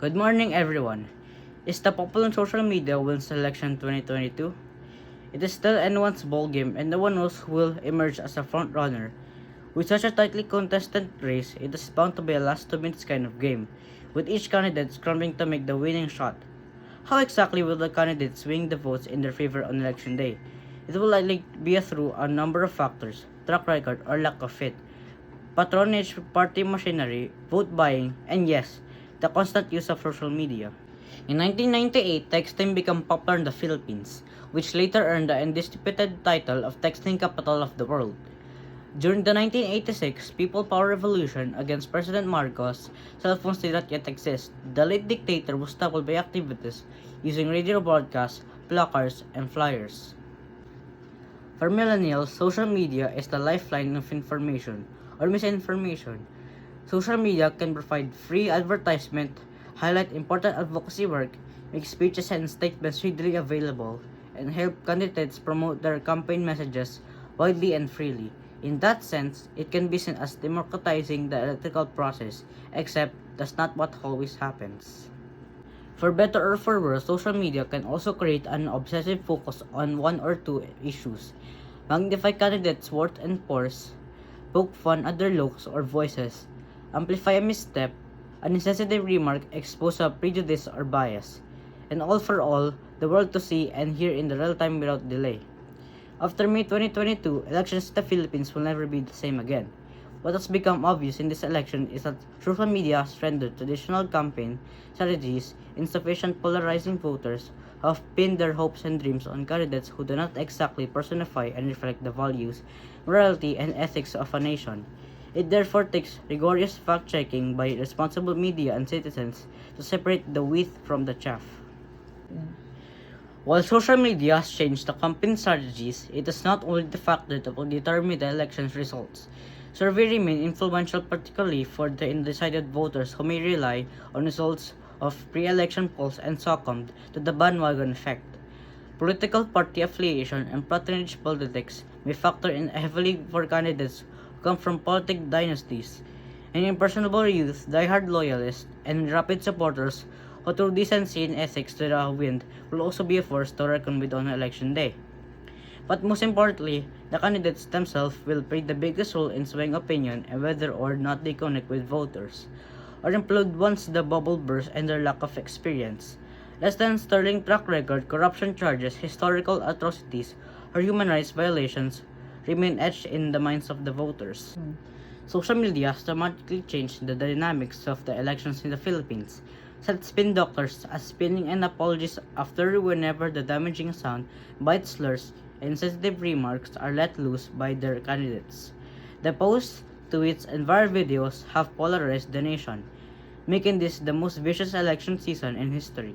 Good morning, everyone. Is the popular social media wins election 2022? It is still anyone's ball game, and no one knows who will emerge as a front runner. With such a tightly contested race, it is bound to be a last 2 minutes kind of game, with each candidate scrambling to make the winning shot. How exactly will the candidates swing the votes in their favor on election day? It will likely be through a number of factors: track record or lack of it, patronage, party machinery, vote buying, and yes, the constant use of social media. In 1998, texting became popular in the Philippines, which later earned the undisputed title of texting capital of the world. During the 1986 People Power Revolution against President Marcos, cell phones did not yet exist. The late dictator was toppled by activists using radio broadcasts, placards, and flyers. For millennials, social media is the lifeline of information or misinformation. Social media can provide free advertisement, highlight important advocacy work, make speeches and statements readily available, and help candidates promote their campaign messages widely and freely. In that sense, it can be seen as democratizing the electoral process, except that's not what always happens. For better or for worse, social media can also create an obsessive focus on one or two issues, magnify candidates' worth and force, poke fun at their looks or voices, amplify a misstep, a insensitive remark, expose a prejudice or bias, and all for all, the world to see and hear in the real time without delay. After May 2022, elections in the Philippines will never be the same again. What has become obvious in this election is that social media has rendered traditional campaign strategies insufficient, polarizing voters who have pinned their hopes and dreams on candidates who do not exactly personify and reflect the values, morality, and ethics of a nation. It therefore takes rigorous fact-checking by responsible media and citizens to separate the wheat from the chaff. While social media has changed the campaign strategies, it is not only the factor that will determine the election's results. Surveys remain influential, particularly for the undecided voters who may rely on results of pre-election polls and succumbed to the bandwagon effect. Political party affiliation and patronage politics may factor in heavily for candidates who come from politic dynasties, and impersonable youth, diehard loyalists, and rapid supporters who through decency and ethics to the wind will also be a force to reckon with on election day. But most importantly, the candidates themselves will play the biggest role in swaying opinion and whether or not they connect with voters, or implode once the bubble bursts and their lack of experience. Less than sterling track record, corruption charges, historical atrocities, or human rights violations remain etched in the minds of the voters. Social media has dramatically changed the dynamics of the elections in the Philippines. Set spin doctors as spinning and apologies after whenever the damaging sound, bite slurs, and insensitive remarks are let loose by their candidates. The posts, tweets, and viral videos have polarized the nation, making this the most vicious election season in history.